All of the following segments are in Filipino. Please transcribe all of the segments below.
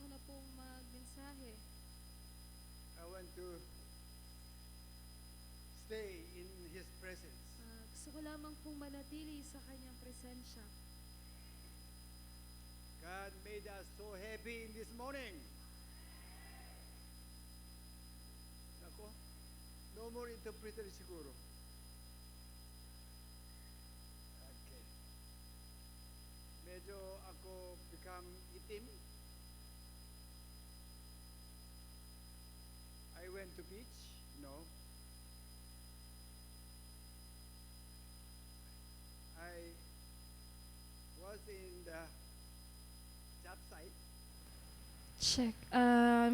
ko na pong magmensahe. I want to stay in His presence. Gusto ko lamang pong manatili sa kanyang presensya. God made us so happy in this morning. Nako, no more interpreter siguro. Okay. Medyo ako become itim. I went to beach, no. I was in the job site. Check.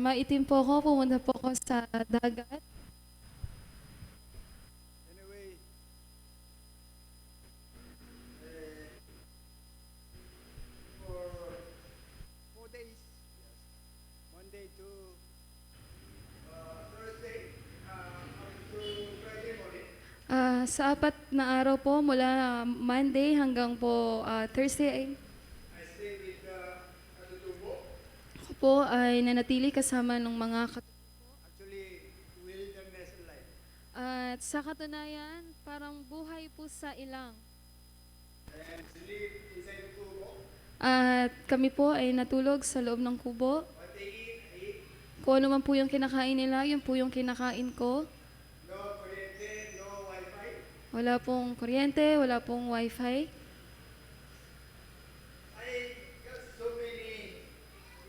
Maitim po ako. Pumunta po ako sa dagat. Anyway, for 4 days, yes, Monday to Thursday, up to Friday morning, Sa 4 na araw po, mula Monday hanggang po Thursday, I stayed with Katutubo. ako po ay nanatili kasama ng mga Actually, wilderness life. At sa katunayan, parang buhay po sa ilang. And sleep inside the kubo. At kami po ay natulog sa loob ng kubo. What they eat, I eat. Kung ano man po yung kinakain nila, yun po yung kinakain ko. No kuryente, no wifi. Wala pong kuryente, wala pong wifi. I got so many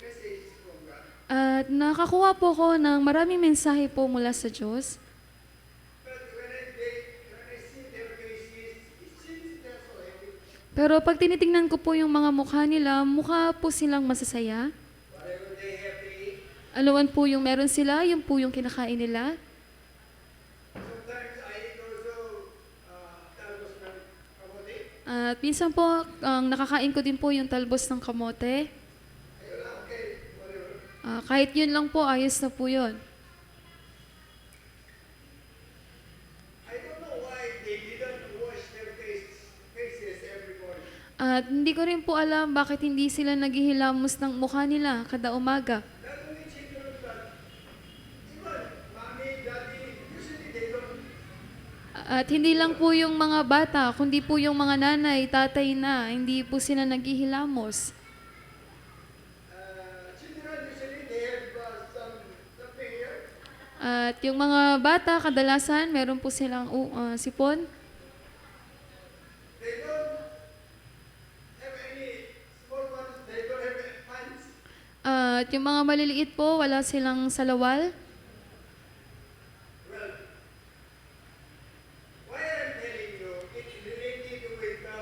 messages from God. At nakakuha po ko ng maraming mensahe po mula sa Diyos. But when I see their faces, it seems they're so happy. Pero pag tinitingnan ko po yung mga mukha nila, mukha po silang masasaya. Whatever they have to eat. Anuman po yung meron sila, yun po yung kinakain nila. Sometimes I eat also talbos ng kamote. At minsan po, ang nakakain ko din po yung talbos ng kamote. Ayun lang, okay, whatever. Kahit yun lang po, ayos na po yun. I don't know why they didn't wash their faces every morning. At hindi ko rin po alam bakit hindi sila naghihilamos ng mukha nila kada umaga. Not only children, but even mommy, daddy, usually they don't. At hindi lang po yung mga bata, kundi po yung mga nanay, tatay na, hindi po sila naghihilamos. Children usually they have something here. At yung mga bata, kadalasan, meron po silang sipon. They don't have any small ones. They don't have any pants. At yung mga maliliit po, wala silang salawal. Well, why I'm telling you, it's related with the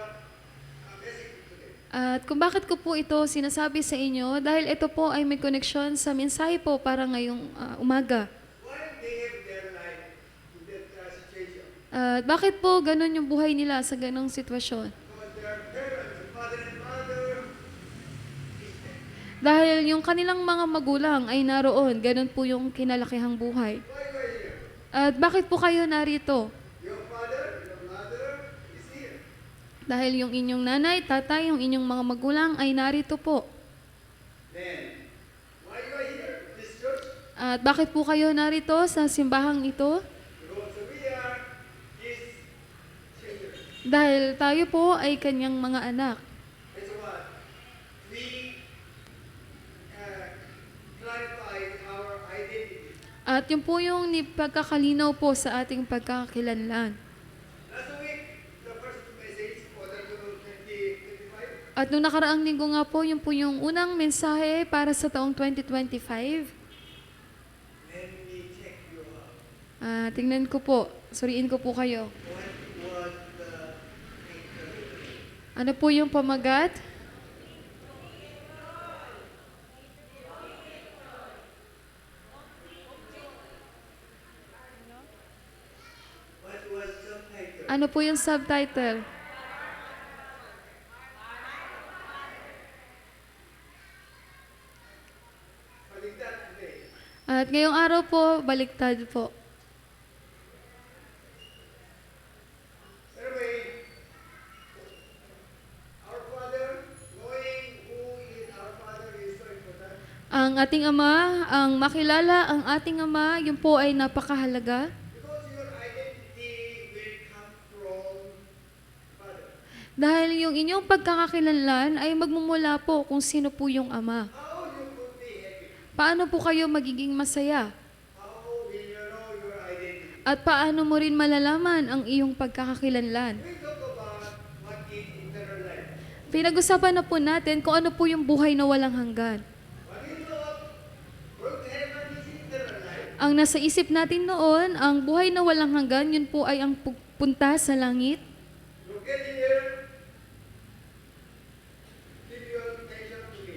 message today. At kung bakit ko po ito sinasabi sa inyo, dahil ito po ay may koneksyon sa mensahe po para ngayong umaga. Why they have their life in that situation? At bakit po ganun yung buhay nila sa ganong sitwasyon? Because their parents, father and mother, is dead. Dahil yung kanilang mga magulang ay naroon, ganun po yung kinalakihang buhay. Why you are here? At bakit po kayo narito? Your father, your mother is here. Dahil yung inyong nanay, tatay, yung inyong mga magulang ay narito po. Then, why you are here? This church? At bakit po kayo narito sa simbahang ito? Because we are his children. Dahil tayo po ay kanyang mga anak. That's what we clarify our identity. At yun po yung pagkakalinaw po sa ating pagkakakilanlan. Last week, the first message for the 2025, At nung nakaraang linggo nga po, yun po yung unang mensahe para sa taong 2025. let me check you out. Tingnan ko po, suriin ko po kayo. What was the title? Ano po yung pamagat? What was subtitle? Ano po yung subtitle? Baliktad today. At ngayong araw po, baliktad po. Anyway, our Father, knowing who is our Father is so important. Ang Ang ating Ama, ang makilala ang ating Ama, yun po ay napakahalaga. Because your identity will come from Father. Dahil yung inyong pagkakakilanlan ay magmumula po kung sino po yung Ama. How you could be happy? Paano po kayo magiging masaya? How will you know your identity? At paano mo rin malalaman ang iyong pagkakakilanlan? We talk about what is eternal life. Pinag-usapan na po natin kung ano po yung buhay na walang hanggan. What is not going to heaven is eternal life. Ang nasa isip natin noon, ang buhay na walang hanggan, yun po ay ang punta sa langit. Look at here. Give your attention to me.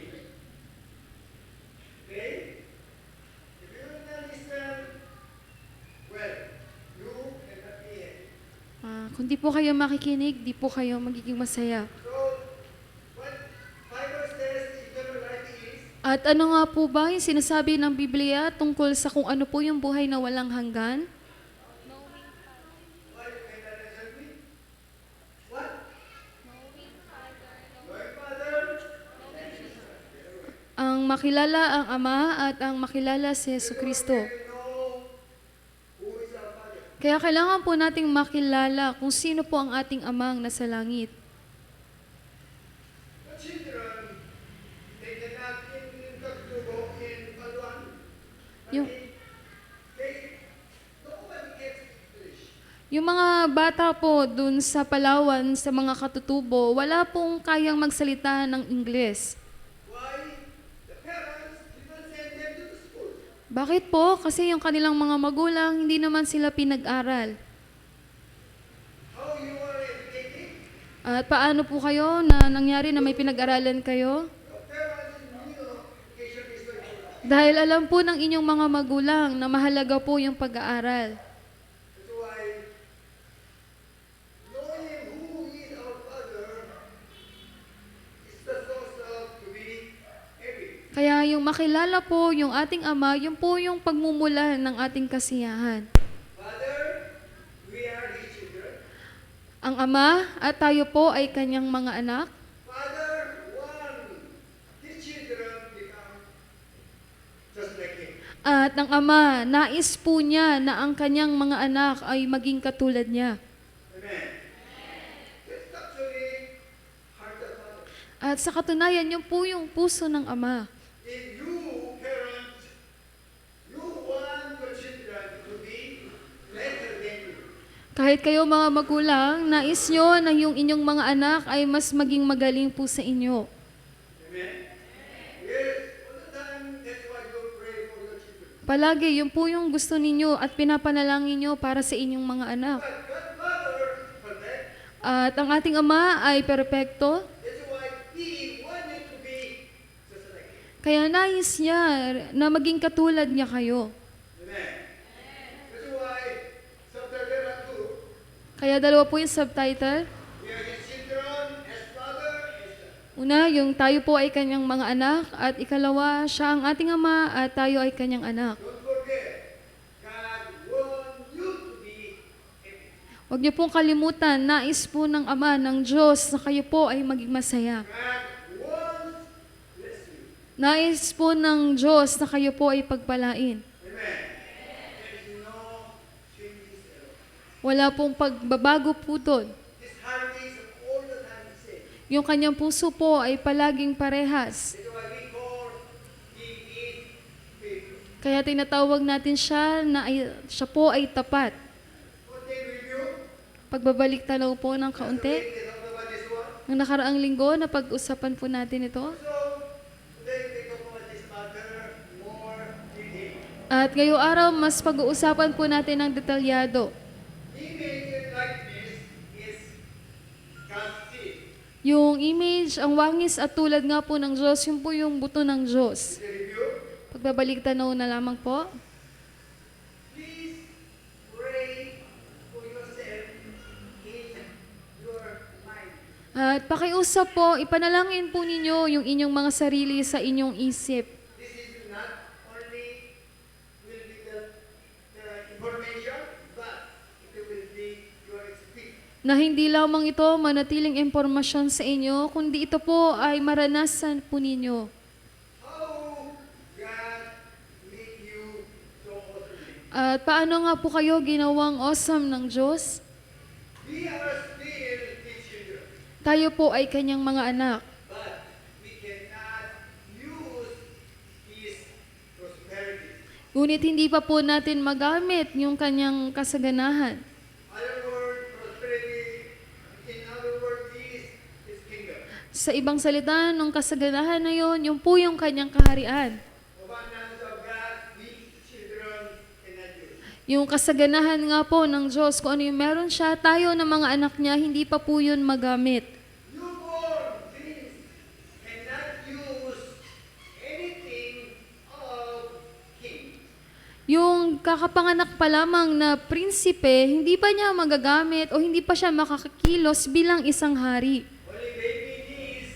Okay? If you will not listen, well, you cannot be happy. Kung di po kayo makikinig, di po kayo magiging masaya. So, what Bible says eternal life is, At ano nga po ba yung sinasabi ng Biblia tungkol sa kung ano po yung buhay na walang hanggan? why you cannot answer me? What? Knowing Father. Ang makilala ang Ama at ang makilala si Jesucristo. We know who is our Father. Kaya kailangan po nating makilala kung sino po ang ating Amang nasa langit. The children, they cannot in Kagdugo, in Paluan, but Yung- nobody gets English. Yung mga bata po dun sa Palawan, sa mga katutubo, wala pong kayang magsalita ng Ingles. Why? The parents didn't send them to the school. Bakit po? Kasi yung kanilang mga magulang, hindi naman sila pinag-aral. How you are educated? At paano po kayo na nangyari na may pinag-aralan kayo? Your parents knew education is very important. Dahil alam po ng inyong mga magulang na mahalaga po yung pag-aaral. That's why knowing who is our Father is the source of to be happy. Kaya yung makilala po yung ating Ama, yun po yung pagmumulan ng ating kasiyahan. Father, we are His children. Ang Ama at tayo po ay kanyang mga anak. Father, His children become just like Him. At ang Ama, nais po niya na ang kanyang mga anak ay maging katulad niya. Amen. That's actually heart of Father. At sa katunayan, yun po yung puso ng Ama. If you, parents, you want your children to be better than you. Kahit kayo mga magulang, nais nyo na yung inyong mga anak ay mas maging magaling po sa inyo. Amen. Yes, all the time, that's why you pray for your children. Palagi, yun po yung gusto ninyo at pinapanalangin nyo para sa inyong mga anak. But God Father is perfect. At ang ating Ama ay perpekto, That's why He wanted to be just like Him. kaya nais niya na maging katulad niya kayo. Amen. That's why subtitle are two. Kaya dalawa po yung subtitle. We are His children as Father is Son. Una, yung tayo po ay kanyang mga anak. At ikalawa, siya ang ating Ama at tayo ay kanyang anak. Don't forget, God wants you to be happy. Huwag niyo pong kalimutan, nais po ng Ama, ng Diyos, na kayo po ay maging masaya. God wants bless you. Nais po ng Diyos na kayo po ay pagpalain. Amen. There is no changes at all. Wala pong pagbabago po doon. His heart is all the time the same. Yung kanyang puso po ay palaging parehas. That's why we call He is faithful. Kaya tinatawag natin siya na siya po ay tapat. What they review? Pagbabalik tanaw po ng kaunti. They talk about this one. Nung nakaraang linggo, napag-usapan po natin ito. So, today we talk about this matter more in detail. At ngayong araw, mas pag-uusapan po natin ng detalyado. Image like this is God's seed. Yung image, ang wangis at tulad nga po ng Diyos, yun po yung buto ng Diyos. The review. Pagbabalik tanaw na lamang po. Please pray for yourself in your mind. At pakiusap po, ipanalangin po ninyo yung inyong mga sarili sa inyong isip. This is not only will be the information, but it will be your experience. Na hindi lamang ito manatiling impormasyon sa inyo, kundi ito po ay maranasan po ninyo. How God At paano nga po kayo ginawang awesome ng Diyos? We are still His children, Tayo po ay kanyang mga anak. but we cannot use His prosperity. Ngunit hindi pa po natin magamit yung kanyang kasaganahan. Other word, prosperity, in other words, is His kingdom. Sa ibang salita, nung kasaganahan na yon, yung po yung kanyang kaharian. The abundance of God, we children cannot use. Yung kasaganahan nga po ng Diyos, kung ano yung meron siya, tayo na mga anak niya, hindi pa po yun magamit. Newborn dreams cannot use anything of King. Yung kakapanganak pa lamang na prinsipe, hindi pa niya magagamit o hindi pa siya makakakilos bilang isang hari. Only baby needs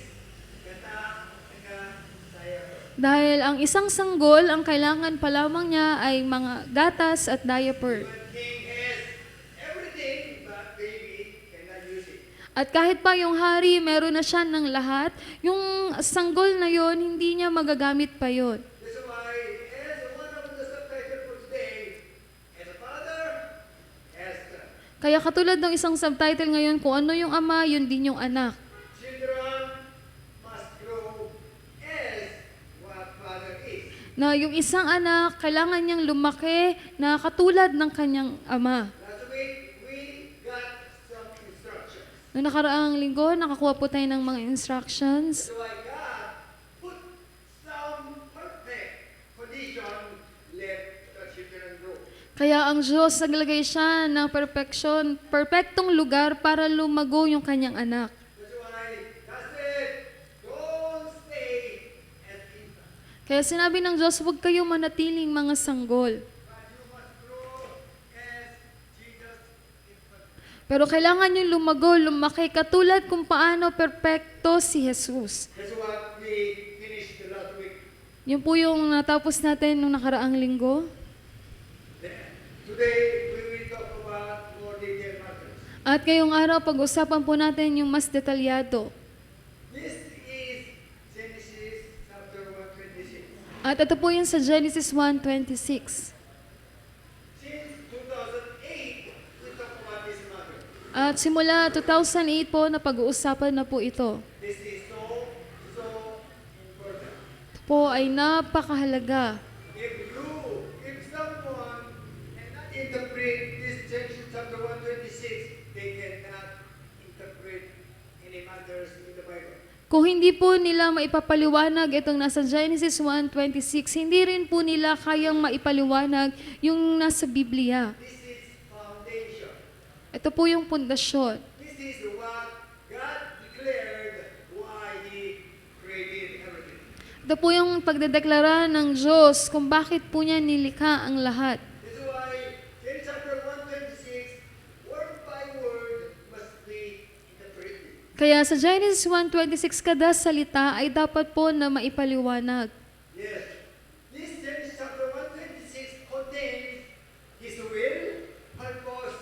saya. Dahil ang isang sanggol, ang kailangan pa lamang niya ay mga gatas at diaper. But King has everything, but baby cannot use it. At kahit pa yung hari, meron na siya ng lahat, yung sanggol na yon hindi niya magagamit pa yon. That's why, as one of the subtitle for today, as a father, as son. Kaya katulad ng isang subtitle ngayon, kung ano yung ama, yun din yung anak. Children must grow as what father is. Na yung isang anak, kailangan niyang lumaki na katulad ng kanyang ama. Last week, we got some instructions. Noong nakaraang linggo, nakakuha po tayo ng mga instructions. That's why God put some perfect condition, let the children grow. Kaya ang Diyos naglagay siya ng perpektong lugar para lumago yung kanyang anak. That's why God said, don't stay as infants, Kaya sinabi ng Diyos, huwag kayo manatiling mga sanggol. but you must grow as Jesus infant. Pero kailangan nyo lumago, lumaki, katulad kung paano perpekto si Jesus. That's what we finished the last week. Yun po yung natapos natin nung nakaraang linggo. Today, we will talk about more detailed matters. At ngayong araw, pag-usapan po natin yung mas detalyado. This is Genesis chapter 126. At ito po yung sa Genesis 1:26. Since 2008, we talk about this matter. At simula 2008 po na pag-uusapan na po ito. This is so important. Ito po ay napakahalaga. If someone cannot interpret this Genesis chapter 126, they cannot interpret any matters in the Bible. Kung hindi po nila maipapaliwanag itong nasa Genesis 1:26, hindi rin po nila kayang maipaliwanag yung nasa Biblia. This is foundation. Ito po yung pundasyon. This is what God declared why He created everything. Ito po yung pagdedeklara ng Diyos kung bakit po niya nilikha ang lahat. This is why in chapter 126, word by word must be interpreted. Kaya sa Genesis 1:26, kada salita ay dapat po na maipaliwanag. Yes. This Genesis chapter 126 contains His will, purpose,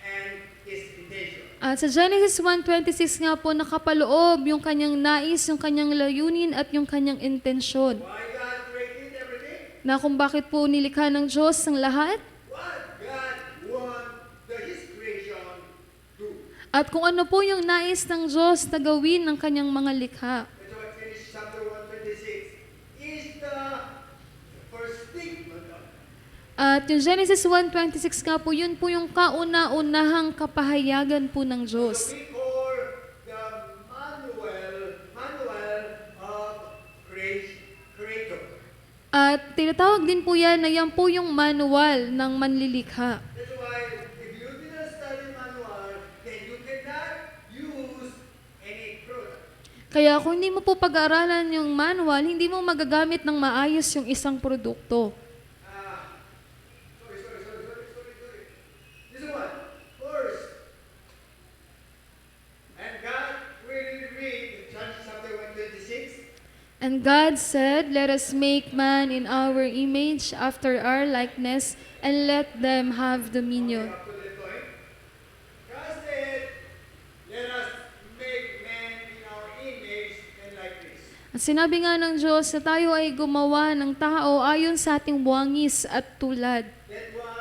and His intention. At sa Genesis 1:26 nga po nakapaloob yung kanyang nais, yung kanyang layunin at yung kanyang intensyon. Why God created everything? Na kung bakit po nilikha ng Diyos ang lahat What God want His creation do? at kung ano po yung nais ng Diyos na gawin ng kanyang mga likha. That's why Genesis chapter 126 is the first statement of At yung Genesis 1:26 nga po, yun po yung kauna-unahang kapahayagan po ng So Diyos. we call the manual of creator. At tinatawag din po yan na yan po yung manual ng manlilikha. That's why if you didn't study manual, then you cannot use any product. Kaya kung hindi mo po pag-aaralan yung manual, hindi mo magagamit ng maayos yung isang produkto. Sorry. This is what? First, and God will read Genesis chapter 126. And God said, "Let us make man in our image, after our likeness, and let them have dominion." Up to that point. God said, let us make man in our image and likeness. At sinabi nga ng Diyos na tayo ay gumawa ng tao ayon sa ating buwangis at tulad. That was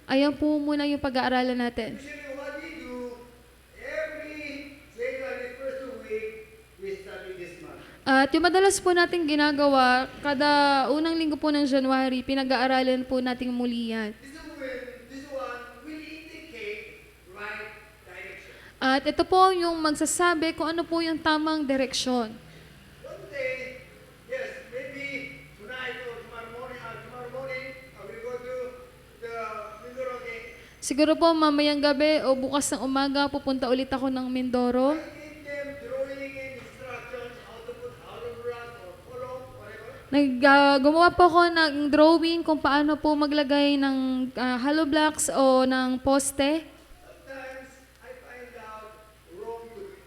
Ayan po muna yung pag-aaralan natin. Usually what we do, every January first week, we study this month. At yung madalas po natin ginagawa, kada unang linggo po ng January, pinag-aaralan po nating muli yan. This one will indicate right direction. At ito po yung magsasabi kung ano po yung tamang direksyon. One day, yes, maybe tonight or tomorrow morning, we go to the Mindoro again. Siguro po mamayang gabi o bukas ng umaga pupunta ulit ako ng Mindoro. I give them drawing and instructions how to put hollow block or column, whatever. Gumawa po ako ng drawing kung paano po maglagay ng hollow blocks o ng poste. Sometimes I find out wrong to do.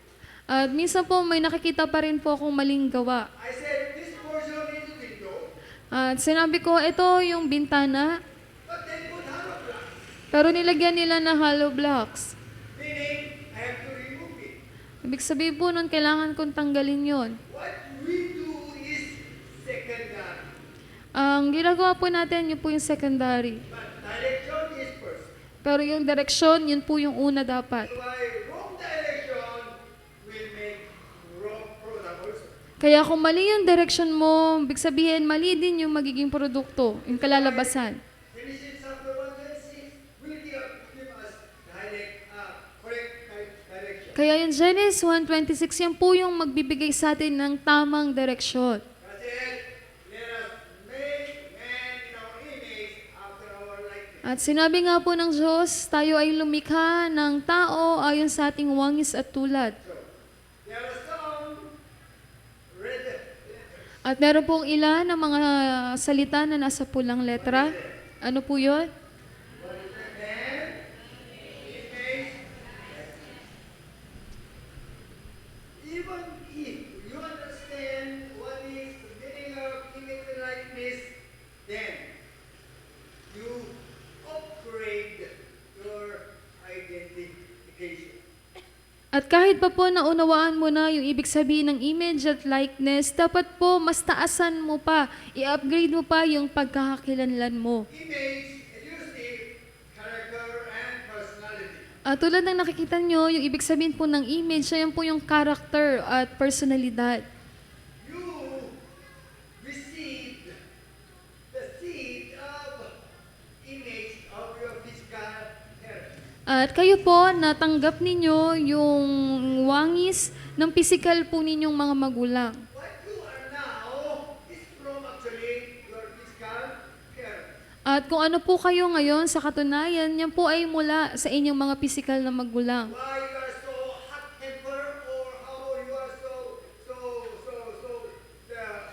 At minsan po may nakikita pa rin po akong maling gawa. I said, this portion is a window, At sinabi ko, ito yung bintana, but then put hollow block. pero nilagyan nila ng hollow blocks. Meaning, I have to remove it. Ibig sabihin po nun, kailangan kong tanggalin yon. What we do is secondary, Ang ginagawa po natin, yun po yung secondary. but direction is first. Pero yung direksyon, yun po yung una dapat. Why wrong direction will make wrong product also. Kaya kung mali yung direction mo, ibig sabihin, mali din yung magiging produkto, yung kalalabasan. Genesis chapter 1:26 will give us correct direction. Kaya yung Genesis 1:26, yan po yung magbibigay sa atin ng tamang direksyon. Kasi, let us make man in our image after our likeness. At sinabi nga po ng Diyos, tayo ay lumikha ng tao ayon sa ating wangis at tulad. So, there are some red letters. At meron pong ilan ng mga salita na nasa pulang letra. Ano po yun? What is the man? Image. Even if you understand what is the meaning of image and likeness, then you upgrade your identification. At kahit pa po naunawaan mo na yung ibig sabihin ng image at likeness, dapat po mas taasan mo pa, i-upgrade mo pa yung pagkakakilanlan mo. Image, as you see, character and personality. At tulad ng nakikita nyo, yung ibig sabihin po ng image, yan po yung character at personalidad. You received the seed of image of your physical parents. At kayo po, natanggap ninyo yung wangis ng physical po ninyong mga magulang. What you are now is from actually your physical parents. At kung ano po kayo ngayon, sa katunayan, yan po ay mula sa inyong mga physical na magulang. Why you are so hot-tempered or how you are so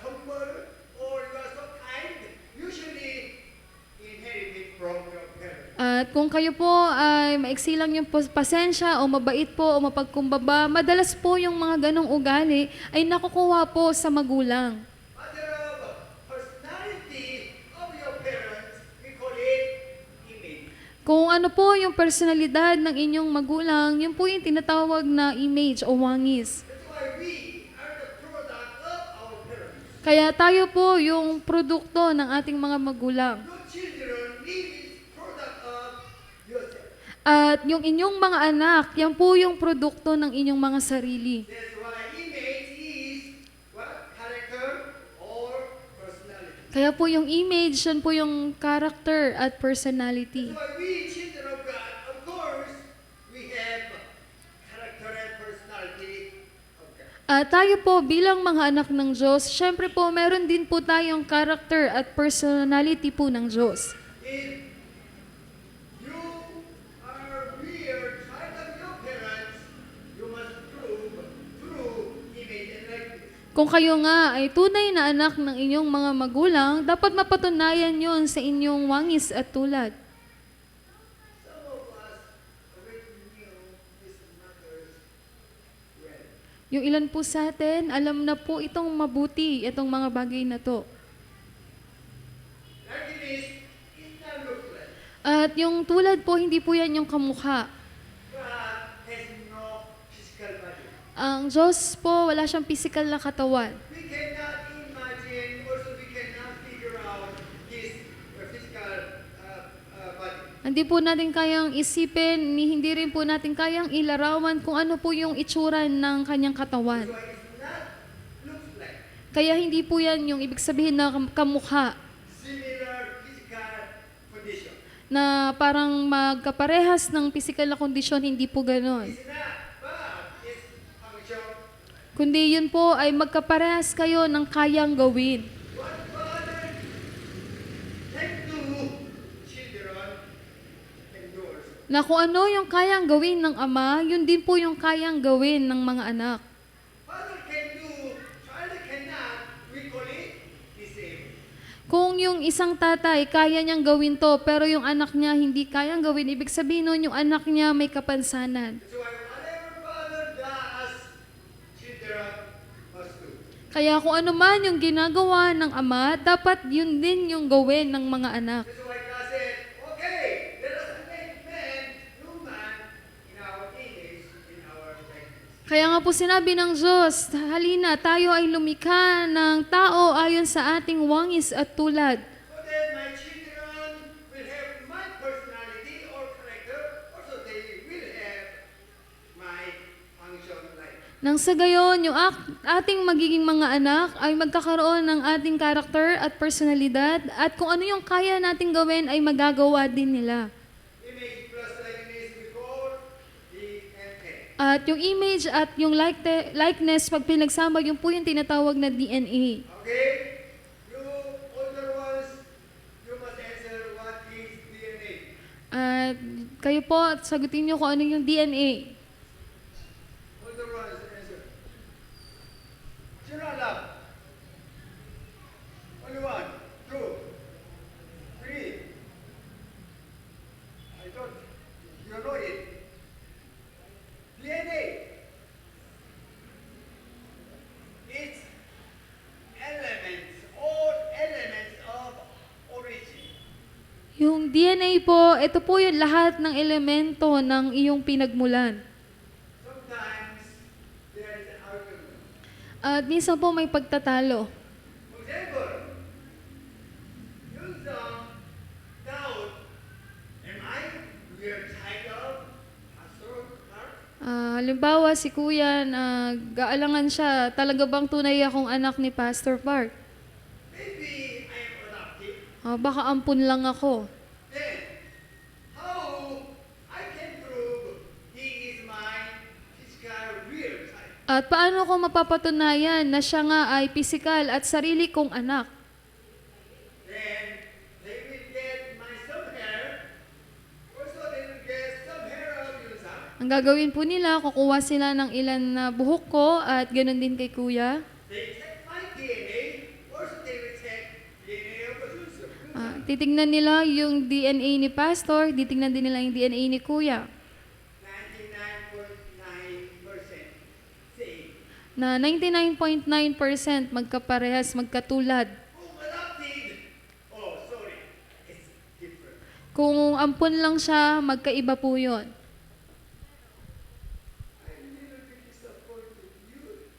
humble or you are so kind, usually inherited from your parents. At kung kayo po ay maiksi lang yung pasensya o mabait po o mapagkumbaba, madalas po yung mga ganong ugali ay nakukuha po sa magulang. Matter of personality of your parents, we call it image. Kung ano po yung personalidad ng inyong magulang, yun po yung tinatawag na image o wangis. That's why we are the product of our parents. Kaya tayo po yung produkto ng ating mga magulang. Your children is product of yourself. At yung inyong mga anak, yan po yung produkto ng inyong mga sarili. That's why image is what? Character or personality. Kaya po yung image, yan po yung character at personality. That's why we children of God, of course, we have character and personality of God. At tayo po bilang mga anak ng Diyos, syempre po meron din po tayong character at personality po ng Diyos. If you are real child of your parents, you must prove through image and likeness. Kung kayo nga ay tunay na anak ng inyong mga magulang, dapat mapatunayan yon sa inyong wangis at tulad. Some of us already knew these matters well. Yung ilan po sa atin, alam na po itong mabuti, itong mga bagay na to. Likeness is not look like. At yung tulad po, hindi po yan yung kamukha. God has no physical body. Ang Diyos po, wala siyang physical na katawan. We cannot imagine, also we cannot figure out his physical body. Hindi po natin kayang isipin, hindi rin po natin kayang ilarawan kung ano po yung itsura ng kanyang katawan. So it's not looks like Kaya hindi po yan yung ibig sabihin na kamukha, similar physical condition. na parang magkaparehas ng physical na kondisyon, hindi po ganon. It's not, but it's function. Kundi yun po ay magkaparehas kayo ng kayang gawin. What father can do, children can do also. Na kung ano yung kayang gawin ng ama, yun din po yung kayang gawin ng mga anak. Father can do, child cannot, we call it the same. Kung yung isang tatay, kaya niyang gawin to, pero yung anak niya hindi kayang gawin, ibig sabihin nun yung anak niya may kapansanan. That's why whatever father does, children must do. Kaya kung ano man yung ginagawa ng ama, dapat yun din yung gawin ng mga anak. That's why God said, okay, let us make man, human, in our image, in our likeness. Kaya nga po sinabi ng Diyos, halina, tayo ay lumikha ng tao ayon sa ating wangis at tulad. So that my children will have my personality or character, also they will have my function like. Nang sa gayon, yung ating magiging mga anak ay magkakaroon ng ating karakter at personalidad at kung ano yung kaya nating gawin ay magagawa din nila. Image plus likeness before DNA. At yung image at yung likeness, pag pinagsama, yun po yung tinatawag na DNA. Okay? You older ones, you must answer what is DNA. At kayo po, sagutin nyo kung ano yung DNA. Older ones answer. Children love. Only one, two, three. I thought you know it. DNA. It's elements, all elements of origin. Yung DNA po, ito po yung lahat ng elemento ng iyong pinagmulan. Sometimes there is an argument. At minsan po may pagtatalo. For example, use the doubt, am I your child of Pastor Clark? Halimbawa, si Kuya, nag-aalangan siya, talaga bang tunay akong anak ni Pastor Park? Maybe I am adopted. Baka ampun lang ako. Then, how I can prove he is my physical real child? At paano ko mapapatunayan na siya nga ay pisikal at sarili kong anak? Then, they will get my some hair. Also, they will get some hair of yourself. Ang gagawin po nila, kukuha sila ng ilan na buhok ko at ganoon din kay Kuya. They check my DNA. Also, they will check DNA of Yusuf. Titingnan nila yung DNA ni Pastor, titingnan din nila yung DNA ni Kuya. 99.9% same. Na 99.9% magkaparehas, magkatulad. Oh, adopted. Oh, sorry. It's different. Kung ampun lang siya, magkaiba po yun. I'm a little bit disappointed. You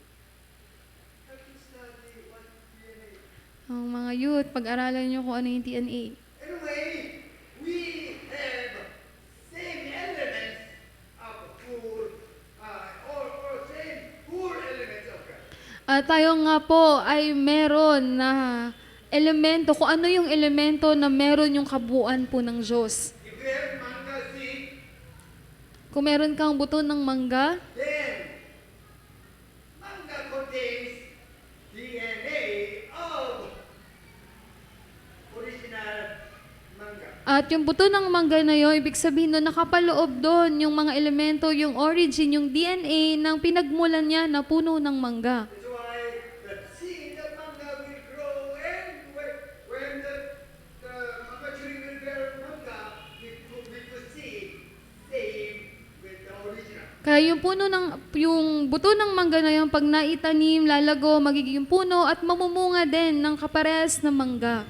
have to study what DNA. Ang mga youth, pag-aralan nyo kung ano yung DNA. Anyway, we have same elements of food, or same four elements of God. At tayo nga po ay meron na elemento, kung ano yung elemento na meron yung kabuuan po ng Diyos. If you have manga seed, Kung meron kang buto ng mangga, then manga contains DNA of original manga. at yung buto ng mangga na yun, ibig sabihin doon, nakapaloob doon yung mga elemento, yung origin, yung DNA ng pinagmulan niya na puno ng mangga. That's why the seed of manga will grow, and when the manga tree will bear manga, we could see same with the original. Kaya yung buto ng mangga na yun, pag naitanim, lalago, magiging puno at mamumunga din ng kaparehas na mangga.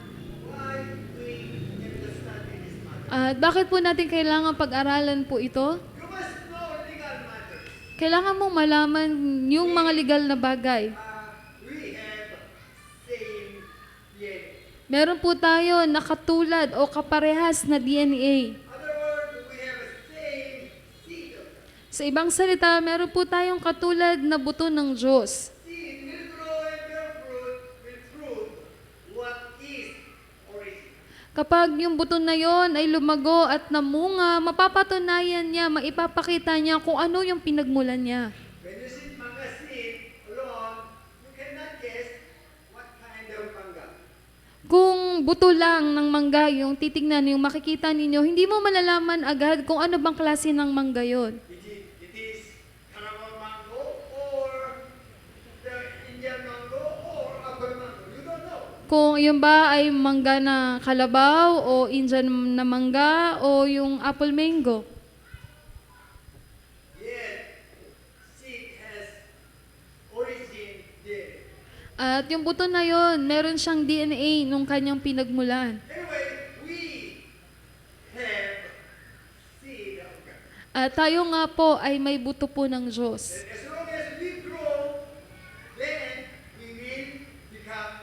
Why we understand this matter? At bakit po natin kailangan pag-aralan po ito? You must know legal matters. Kailangan mong malaman yung mga legal na bagay. We have same DNA. Meron po tayo nakatulad o kaparehas na DNA. Other Sa ibang salita, meron po tayong katulad na buto ng Diyos. Seed will grow and bear fruit will fruit what is origin. Kapag yung buto na yon ay lumago at namunga, mapapatunayan niya, maipapakita niya kung ano yung pinagmulan niya. When you see manga seed alone, you cannot guess what kind of manga. Kung buto lang ng mangga yung titignan, yung makikita ninyo, hindi mo malalaman agad kung ano bang klase ng mangga yon. It is Carabao mango or the Indian mango or apple mango. You don't know. Kung yun ba ay mangga na kalabaw o Indian na mangga o yung apple mango. Yet, seed has origin there. At yung buto na yon, meron siyang DNA nung kanyang pinagmulan. Anyway, we have seed of God. At tayo nga po ay may buto po ng Diyos. And as long as we grow, then we will become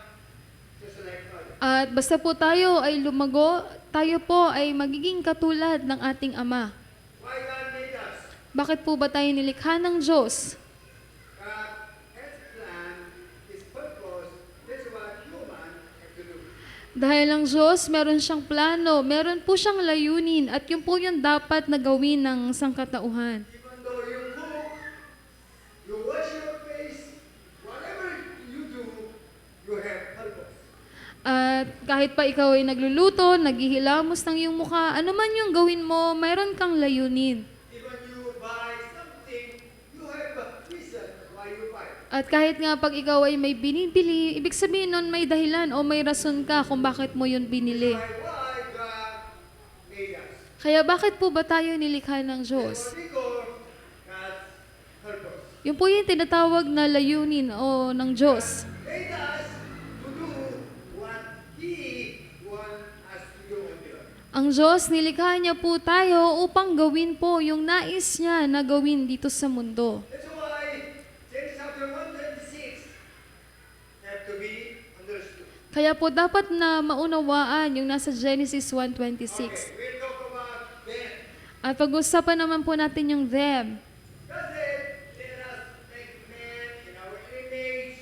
just like Father. At basta po tayo ay lumago, tayo po ay magiging katulad ng ating Ama. Why God made us? Bakit po ba tayo nilikha ng Diyos? God has plan, His purpose. That's what human have to do. Dahil ang Diyos, meron siyang plano, meron po siyang layunin, at yun po yung dapat na gawin ng sangkatauhan. Even though you cook, you wash your face, whatever you do, you have purpose. At kahit pa ikaw ay nagluluto, naghihilamos ng iyong mukha, ano man yung gawin mo, mayroon kang layunin. Even you buy something, you have a reason why you buy. At kahit nga pag ikaw ay may binibili, ibig sabihin nun may dahilan o may rason ka kung bakit mo yun binili. Why God made us. Kaya bakit po ba tayo nilikha ng Diyos? What we call God's purpose. Yun po yung tinatawag na layunin o ng Diyos. Made us to do what He wants us to do on the earth. Ang Diyos, nilikha niya po tayo upang gawin po yung nais niya na gawin dito sa mundo. That's why Genesis chapter 1:26 have to be understood. Kaya po dapat na maunawaan yung nasa Genesis 1:26. Okay, we'll talk about them. At pag-usapan naman po natin yung them. God said, let us make man in our image,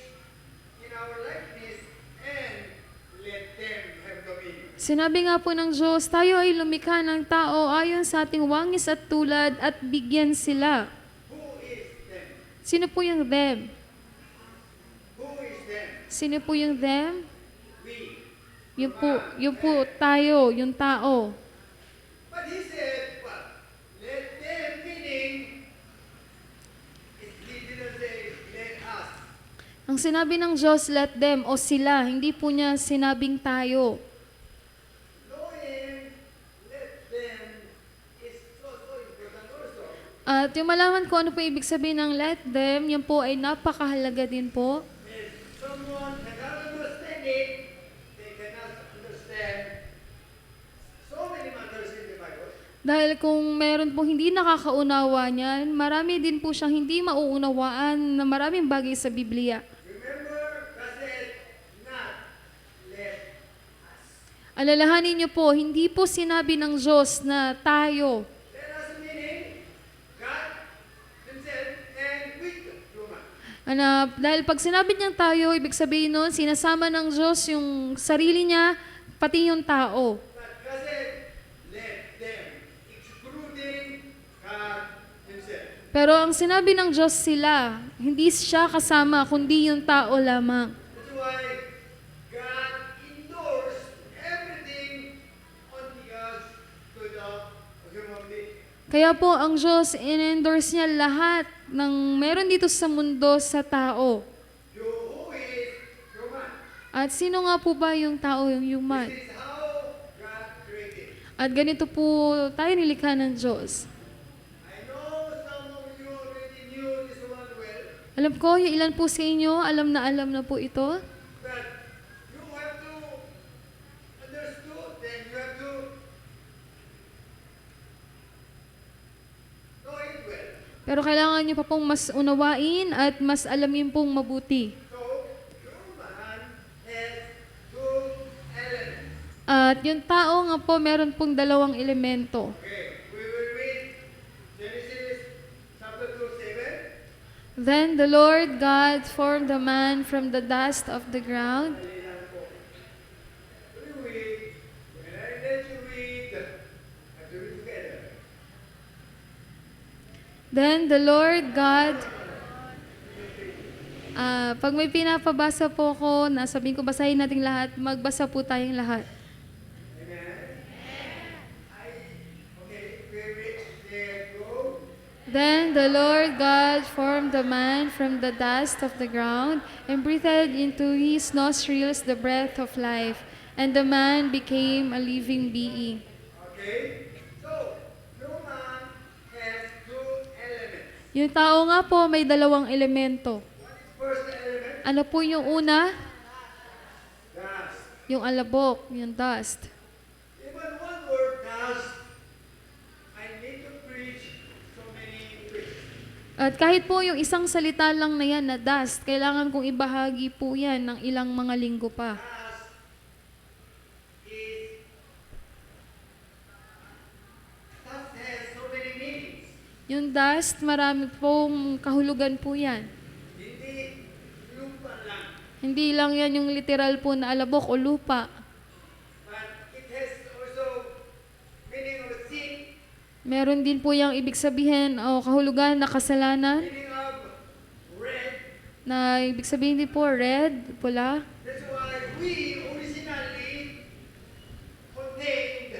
in our likeness, and let them have dominion. Sinabi nga po ng Diyos, tayo ay lumikha ng tao ayon sa ating wangis at tulad at bigyan sila. Who is them? Sino po yung them? Who is them? Sino po yung them? We. Yung po tayo, yung tao. But he said, what? Let them, meaning, he didn't say, let us. Ang sinabi ng Diyos, let them o sila, hindi po niya sinabing tayo. Knowing, let them is so important also. At yung malaman ko ano po ibig sabihin ng let them, yan po ay napakahalaga din po. If someone cannot understand it, they cannot understand so many matters in the Bible. Dahil kung meron pong hindi nakakaunawa niyan, marami din po siyang hindi mauunawaan na maraming bagay sa Biblia. Remember, God said, not let us. Alalahanin niyo po, hindi po sinabi ng Diyos na tayo. Let us meaning God Himself and with human. Dahil pag sinabi niyang tayo, ibig sabihin nun, sinasama ng Diyos yung sarili niya, pati yung tao. But God said, let them, excluding God Himself. Pero ang sinabi ng Diyos sila, hindi siya kasama, kundi yung tao lamang. That's why God endorsed everything on the earth to the human being. Kaya po ang Diyos in-endorse niya lahat ng meron dito sa mundo sa tao. You who is human. At sino nga po ba yung tao, yung human? This is how God created. At ganito po tayo nilikha ng Diyos. I know some of you already knew this one well, Alam ko, yung ilan po sa inyo, alam na po ito. but you have to understood, then you have to know it well. Pero kailangan niyo pa pong mas unawain at mas alamin pong mabuti. So, human has two elements. At yung tao nga po, meron pong dalawang elemento. Okay, we will read Genesis Then the Lord God formed the man from the dust of the ground. Dali lang po. Read. When I let you read, have to read together. Then the Lord God, pag may pinapabasa po ko, nasabihin ko basahin nating lahat, magbasa po tayong lahat. Amen? Okay, there go. Then the Lord God formed the man from the dust of the ground and breathed into his nostrils the breath of life, and the man became a living being. Okay? So, human has two elements. Yung tao nga po may dalawang elemento. What is first element? Ano po yung una? Dust. Yung alabok, yung dust. Even one word, dust, I need to preach so many weeks. At kahit po yung isang salita lang na yan na dust, kailangan kong ibahagi po yan ng ilang mga linggo pa. Dust has so many meanings. Yung dust, marami pong kahulugan po yan. Hindi lupa lang, Hindi lang yan yung literal po na alabok o lupa. but it has also meaning of sin, Meron din po yung ibig sabihin o kahulugan na kasalanan, meaning of red. na ibig sabihin din po red, pula. That's why we originally contained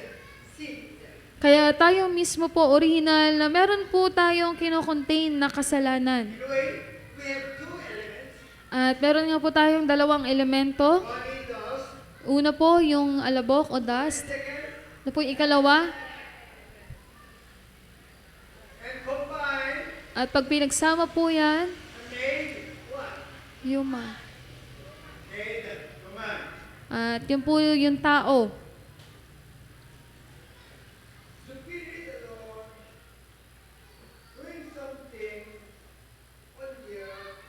sin. Kaya tayo mismo po, original, na meron po tayong kinocontain na kasalanan. Anyway, we have two elements. At meron nga po tayong dalawang elemento. One is dust, Una po, yung alabok o dust. second, Ano po yung ikalawa? and combined At pag pinagsama po yan, and made what? human. Made human. At yun po yung tao. Spirit alone doing something on the earth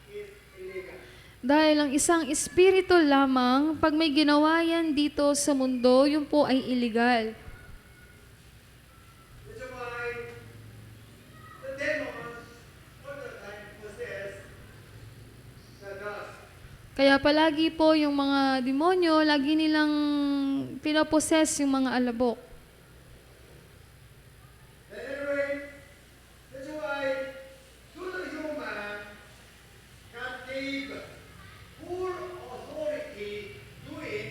is illegal. Dahil ang isang espiritu lamang, pag may ginawa yan dito sa mundo, yun po ay illegal. That's why the demons all the time possess the dust. Kaya palagi po yung mga demonyo, lagi nilang pinaposes yung mga alabok. And anyway, that's why to the human, God gave full authority doing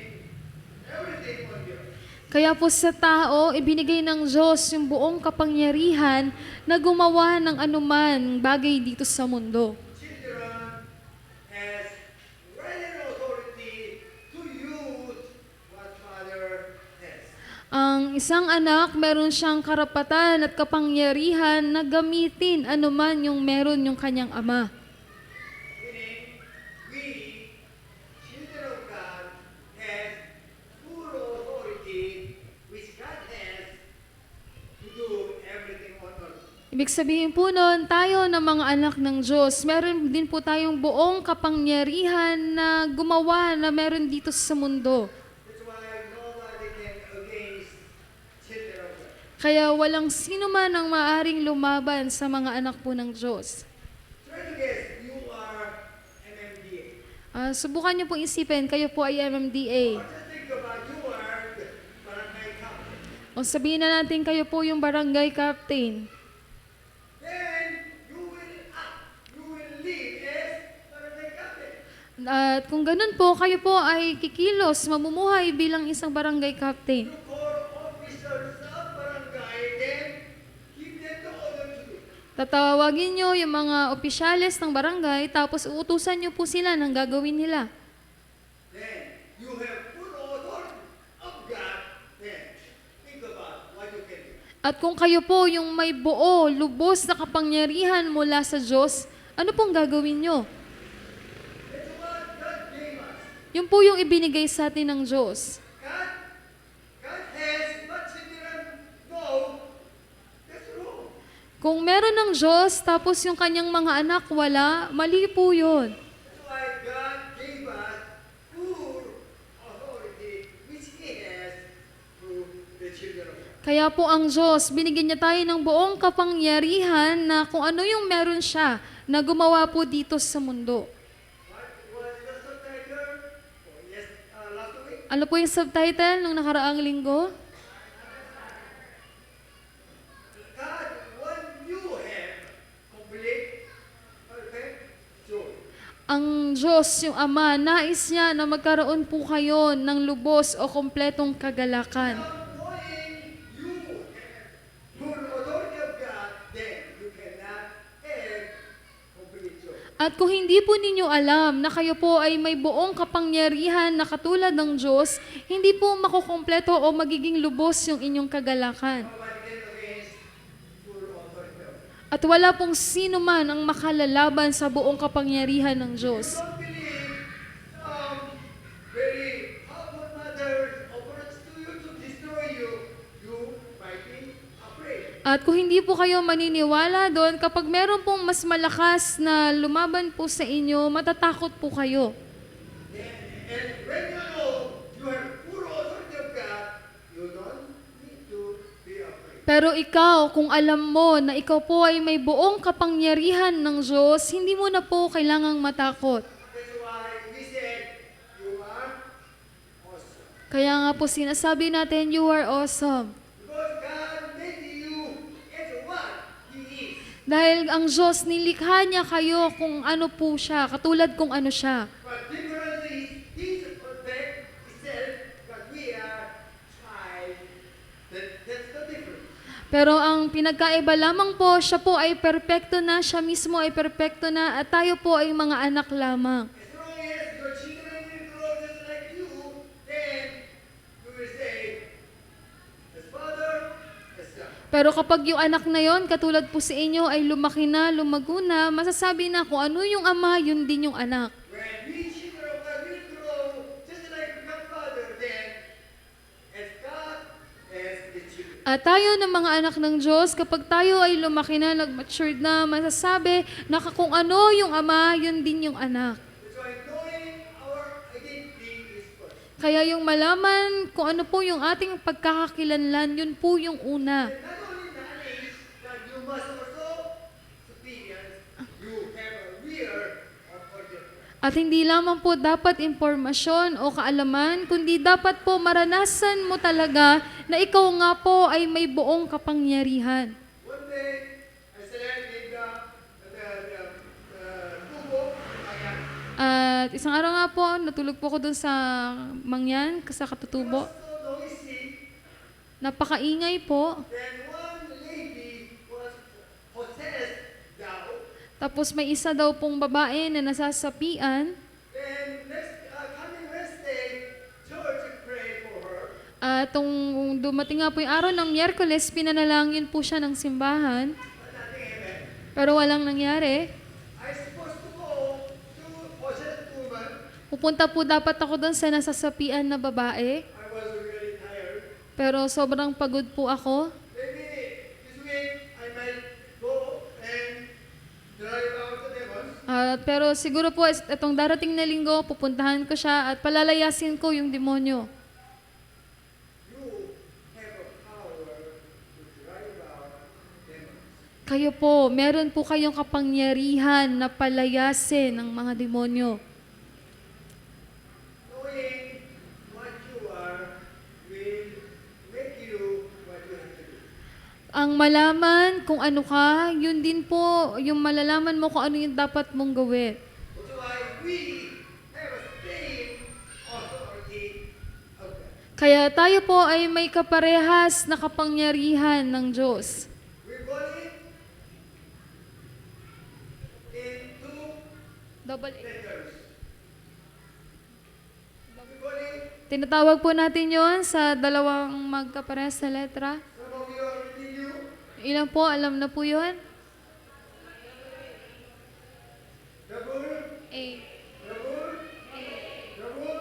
everything on the earth. Kaya po sa tao, ibinigay ng Diyos yung buong kapangyarihan na gumawa ng anuman bagay dito sa mundo. Children has right and authority to use what father has. Ang isang anak, meron siyang karapatan at kapangyarihan na gamitin anuman yung meron yung kanyang ama. Meaning, we, children of God, have full authority which God has to do everything on earth. Ibig sabihin po nun, tayo na mga anak ng Diyos, meron din po tayong buong kapangyarihan na gumawa na meron dito sa mundo. That's why nobody can against children of God. Kaya walang sino man ang maaring lumaban sa mga anak po ng Diyos. Try to guess, you are MMDA. Subukan niyo pong isipin, kayo po ay MMDA. Or just think about you are the barangay captain. O sabihin na natin kayo po yung barangay captain. Then you will act, you will live as barangay captain. At kung ganun po, kayo po ay kikilos, mamumuhay bilang isang barangay captain. You call officers of barangay, then give them the order to do. Tatawagin nyo yung mga opisyales ng barangay, tapos uutusan nyo po sila ng gagawin nila. Then you have full authority of God. Then think about what you can do. At kung kayo po yung may buo, lubos na kapangyarihan mula sa Diyos, ano pong gagawin nyo? That's what God gave us. Yun po yung ibinigay sa atin ng Diyos. God has what children know. That's wrong. Kung meron ng Diyos, tapos yung kanyang mga anak wala, mali po yun. That's why God gave us full authority which He has to the children of God. Kaya po ang Diyos, binigyan niya tayo ng buong kapangyarihan na kung ano yung meron siya, na gumawa po dito sa mundo. What was the subtitle? Oh, yes, last week. Ano po yung subtitle nung nakaraang linggo? God wants you have complete, perfect joy. Ang Diyos, yung Ama, nais niya na magkaroon po kayo ng lubos o kompletong kagalakan. Without knowing you have full authority of God, then you cannot have complete joy. At kung hindi po ninyo alam na kayo po ay may buong kapangyarihan na katulad ng Diyos, hindi po makukumpleto o magiging lubos yung inyong kagalakan. Nobody can against full authority of God. At wala pong sino man ang makalalaban sa buong kapangyarihan ng Diyos. Don't believe very powerful matters operates to you to destroy you. You might be afraid. At kung hindi po kayo maniniwala doon, kapag meron pong mas malakas na lumaban po sa inyo, matatakot po kayo. And when you know you have full authority of God, you don't need to be afraid. Pero ikaw, kung alam mo na ikaw po ay may buong kapangyarihan ng Diyos, hindi mo na po kailangang matakot. That's why we said you are awesome. Kaya nga po sinasabi natin, you are awesome. Because God made you as what He is. Dahil ang Diyos, nilikha niya kayo kung ano po siya, katulad kung ano siya. But difference is He's perfect Himself, but we are child. That's the difference. Pero ang pinagkaiba lamang po, siya po ay perpekto na, siya mismo ay perpekto na, at tayo po ay mga anak lamang. As long as your children will grow just like you, then you will say, as Father, as Son. Pero kapag yung anak na yon, katulad po sa inyo, ay lumaki na, lumago na, masasabi na kung ano yung ama, yun din yung anak. When we children of God will grow just like your Father, then as God as the children. At tayo ng mga anak ng Diyos, kapag tayo ay lumaki na, nag-matured na, masasabi na kung ano yung ama, yun din yung anak. That's why knowing our identity is first. Kaya yung malaman kung ano po yung ating pagkakakilanlan, yun po yung una. And not only that is that you must also experience you have a real authority. At hindi lamang po dapat impormasyon o kaalaman, kundi dapat po maranasan mo talaga na ikaw nga po ay may buong kapangyarihan. One day, I selected the tubo, ayan. At isang araw nga po, natulog po ako dun sa mangyan, sa katutubo. So noisy. Napakaingay po. Then one lady was possessed daw. Tapos may isa daw pong babae na nasasapian. Then coming Wednesday, church prayed for her. At dumating nga po yung araw ng Miyerkules, pinanalangin po siya ng simbahan. But nothing happened. Pero walang nangyari. I supposed to go to possessed woman. Pupunta po dapat ako doon sa nasasapian na babae. I was really tired. Pero sobrang pagod po ako. Maybe this week I might go and drive out the demons. Pero siguro po, itong darating na linggo, pupuntahan ko siya at palalayasin ko yung demonyo. You have a power to drive out demons. Kayo po, meron po kayong kapangyarihan na palayasin ng mga demonyo. Knowing what you are will make you what you have to do. Ang malaman kung ano ka, yun din po, yung malalaman mo kung ano yung dapat mong gawin. That's why we have a same authority of God. Kaya tayo po ay may kaparehas na kapangyarihan ng Diyos. We call it in two Double letters. We call it, Tinatawag po natin yon sa dalawang magkaparehas na letra. some of you already knew, Ilan po, alam na po yun? double, A. double, double.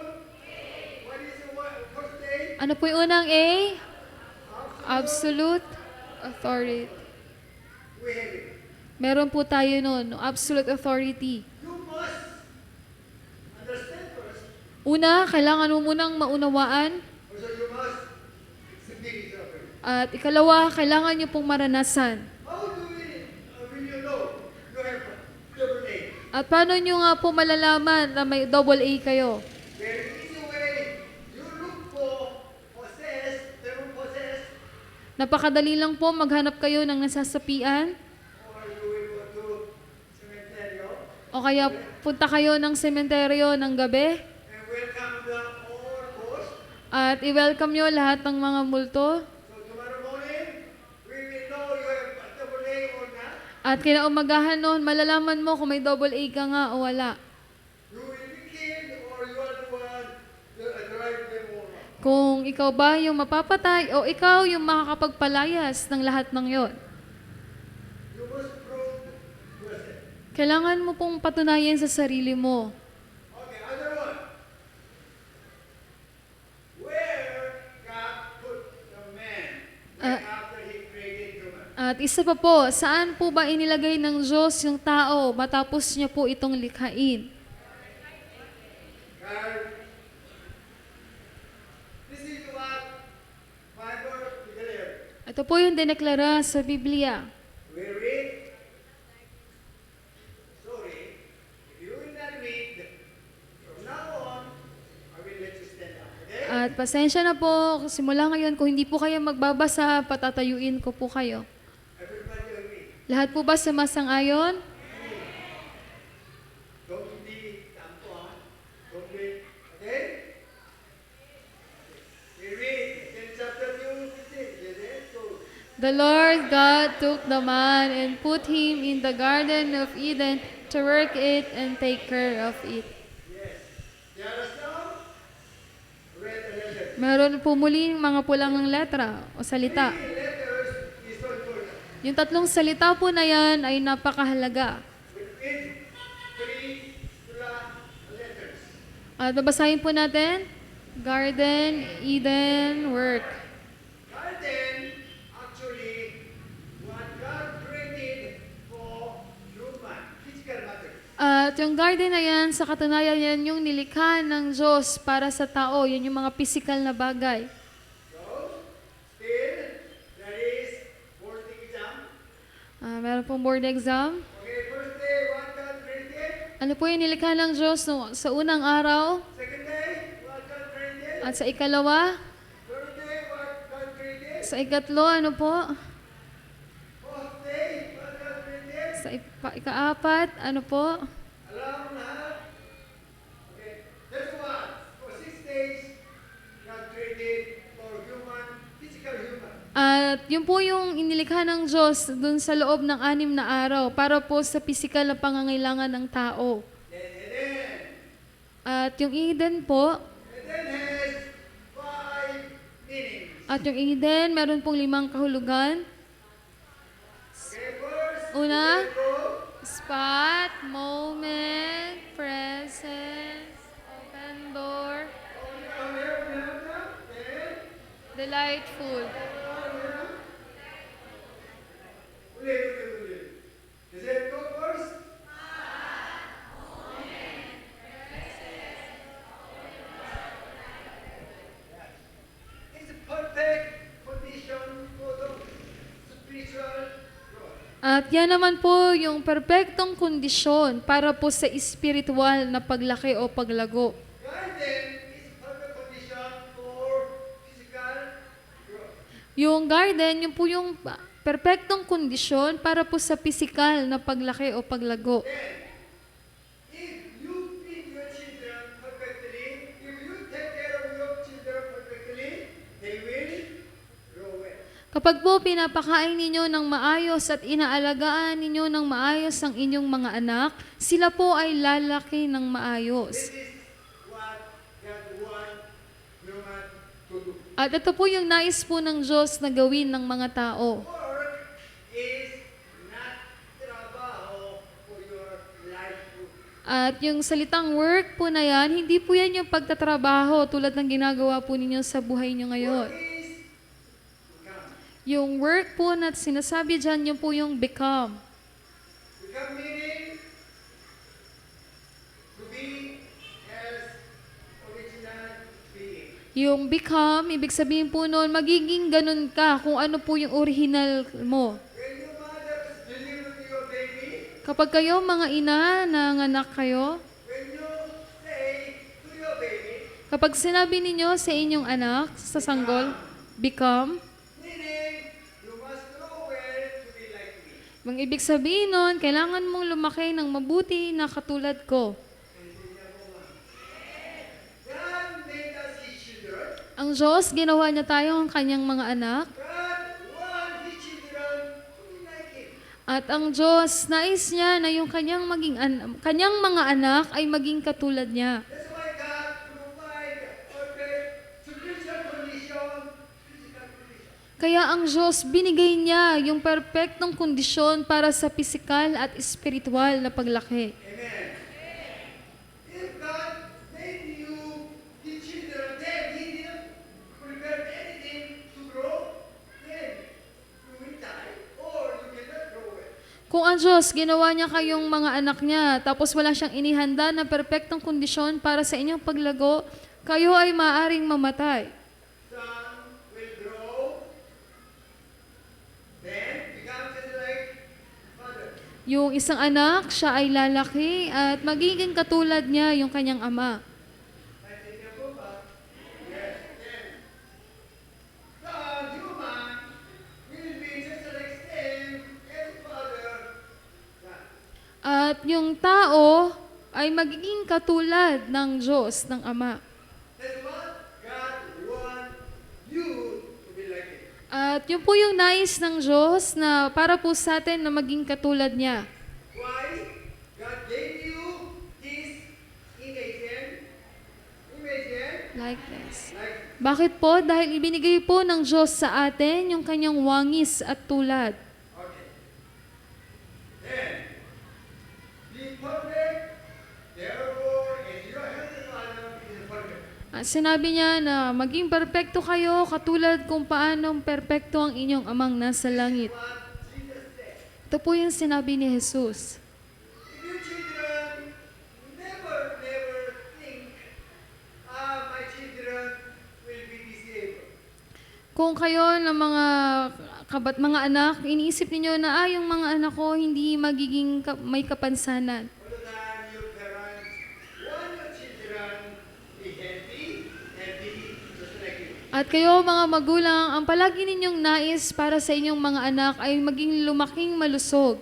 What is the first day? Ano po yung unang A? Absolute authority. We have it. Meron po tayo nun, absolute authority. You must understand first. Una, kailangan mo munang maunawaan. Also, you must experience of it. At ikalawa, kailangan nyo pong maranasan. How do will you know you have At paano nyo nga po malalaman na may double A kayo? Very easy way. You look for possess, the word possess, Napakadali lang po maghanap kayo ng nasasapian or you will go to cemetery o kaya punta kayo ng sementeryo ng gabi and welcome the all host. at i-welcome nyo lahat ng mga multo. So tomorrow morning, we will know you have double A or not. At kinaumagahan noon, malalaman mo kung may double A ka nga o wala. You will be killed or you are the one that drive them over. Kung ikaw ba yung mapapatay o ikaw yung makakapagpalayas ng lahat ng yon. You must prove yourself. Kailangan mo pong patunayan sa sarili mo. Okay, other one. Where God put the man right after He created human? At isa pa po, saan po ba inilagay ng Diyos yung tao matapos niya po itong likhain? God, this is what Bible declares. Ito po yung dineklara sa Biblia. We read. Sorry, if you will not read, from now on, I will let you stand up. Okay? At pasensya na po, simula ngayon, kung hindi po kayo magbabasa, patatayuin ko po kayo. Everybody agree. Lahat po ba sumasang-ayon? Don't be tampo, don't be, okay? We read in chapter 2, 15. Yes, yes, go. The Lord God took the man and put him in the Garden of Eden to work it and take care of it. Yes. There are some red letters. Meron po muling mga pulang letra o salita. 3 letters is so important. Yung tatlong salita po na yan ay napakahalaga. Within 3 letters. At babasahin po natin, Garden, Eden, Work. Garden, actually, what God created for human, physical matter. At yung garden na yan, sa katunayan yan yung nilikha ng Diyos para sa tao. Yan yung mga physical na bagay. So, still, there is board exam. Meron pong board exam. Okay, first day, what God created. Ano po yung nilikha ng Diyos sa unang araw? Second day, what God created. At sa ikalawa? Third day, what God created. Sa ikatlo, ano po? Fourth day, what God created. Sa ikaapat, ano po? Alam mo lahat? Okay, that's what. For 6 days, God created for human, physical human. At yun po yung inilikha ng Diyos dun sa loob ng 6 na araw para po sa pisikal na pangangailangan ng tao. Then Eden. At yung Eden po, Eden has 5 meanings. at yung Eden, meron pong 5 kahulugan. Okay, first, Una, go. spot, moment, presence, open door, delightful. Ulit. Is it go first? It's a perfect condition for the spiritual growth. At yan naman po yung perpektong kondisyon para po sa espiritual na paglaki o paglago. Garden is perfect condition for physical growth. Yung garden, yun po yung perpektong kondisyon para po sa pisikal na paglaki o paglago. Then, if you feed your children perfectly, if you take care of your children perfectly, they will grow well. Kapag po pinapakain ninyo ng maayos at inaalagaan ninyo ng maayos ang inyong mga anak, sila po ay lalaki ng maayos. This is what God wants human to do. At ito po yung nais po ng Diyos na gawin ng mga tao. Work is not trabaho for your livelihood. At yung salitang work po na yan, hindi po yan yung pagtatrabaho tulad ng ginagawa po ninyo sa buhay nyo ngayon. Work is become. Yung work po na sinasabi dyan, yun po yung become. Become meaning to be as original being. Yung become, ibig sabihin po noon, magiging ganun ka kung ano po yung original mo. When your mother delivered your baby, Kapag kayo mga ina, nanganak kayo, when you say to your baby, kapag sinabi ninyo sa inyong anak, sa sanggol, become, meaning you must grow well to be like me. ang ibig sabihin nun, kailangan mong lumaki ng mabuti na katulad ko. God made us his children. Ang Diyos, ginawa niya tayo ang kanyang mga anak. God wants his children to be like him. At ang Diyos, nais niya na yung kanyang mga anak ay maging katulad niya. That's why God provide perfect spiritual condition, physical condition. Kaya ang Diyos, binigay niya yung perpektong kondisyon para sa pisikal at espiritual na paglaki. Amen. If God made you his children, then he didn't prepare anything to grow, then you will die or you cannot grow well. Kung ang Diyos, ginawa niya kayong mga anak niya, tapos wala siyang inihanda na perpektong kondisyon para sa inyong paglago, kayo ay maaring mamatay. Son will grow, then become just like father. Yung isang anak, siya ay lalaki at magiging katulad niya yung kanyang ama. Like in the book of yes, then the human will be just like same as father. Son. At yung tao ay magiging katulad ng Diyos, ng Ama. That's what God wants you to be like him. At yun po yung nais ng Diyos na para po sa atin na maging katulad niya. Why? God gave you this image Like this. like Bakit po? Dahil ibinigay po ng Diyos sa atin yung kanyang wangis at tulad. okay. Then be perfect. Therefore, as your heavenly Father is perfect. At sinabi niya na maging perpekto kayo katulad kung paanong perpekto ang inyong amang nasa langit. What Jesus said. Ito po yung sinabi ni Jesus. If your children never think, my children will be disabled. Kung kayo ng mga anak, iniisip ninyo na yung mga anak ko hindi magiging may kapansanan. All the time, your parents want your children be healthy, just like you. At kayo mga magulang, ang palagi ninyong nais para sa inyong mga anak ay maging lumaking malusog.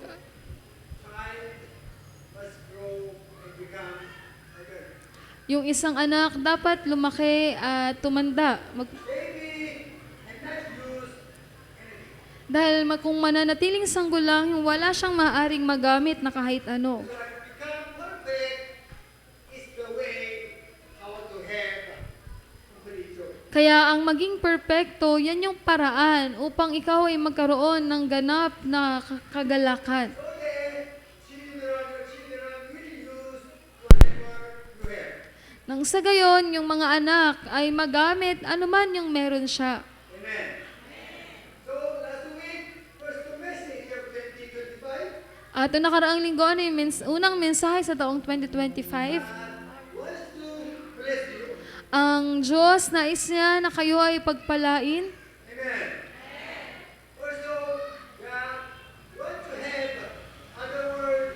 Child must grow and become better. Yung isang anak dapat lumaki at tumanda. Baby and not use anything. Dahil kung mananatiling sanggol lang, wala siyang maaaring magamit na kahit ano. So become perfect is the way how to have complete joy. Kaya ang maging perpekto, yan yung paraan upang ikaw ay magkaroon ng ganap na kagalakan. So then, your children will use whatever you have. Nang sa gayon, yung mga anak ay magamit anuman yung meron siya. Amen. So last week, first message of 2025, At noong nakaraang linggo, ano yung unang mensahe sa taong 2025? God wants to bless you. Ang Diyos nais niya na kayo ay pagpalain. Amen. Also, God wants to have other word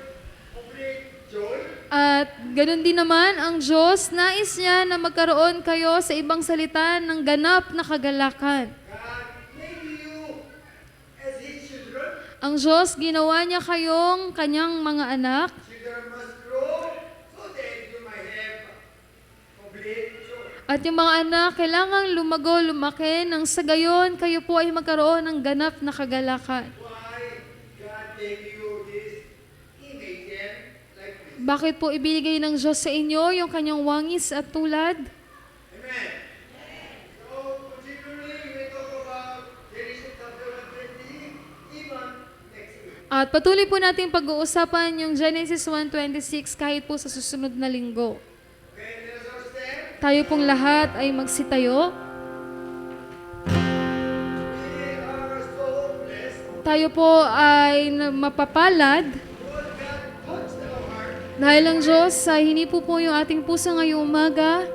complete joy. At ganun din naman, ang Diyos nais niya na magkaroon kayo sa ibang salita ng ganap na kagalakan. God made you as His children. Ang Diyos, ginawa niya kayong kanyang mga anak. Children must grow so that you might have complete joy. At yung mga anak, kailangang lumago, lumaki, nang sa gayon, kayo po ay magkaroon ng ganap na kagalakan. Why God gave you this image and likeness. Bakit po ibigay ng Diyos sa inyo yung kanyang wangis at tulad? Amen. So, particularly, we talk about Genesis chapter 120, even next week. At patuloy po natin pag-uusapan yung Genesis 1:26 kahit po sa susunod na linggo. Okay, let us all stand. Tayo pong lahat ay magsitayo. We are so blessed. Tayo po ay mapapalad Lord God touched our heart. dahil ang Diyos ay hinipo po yung ating puso ngayong umaga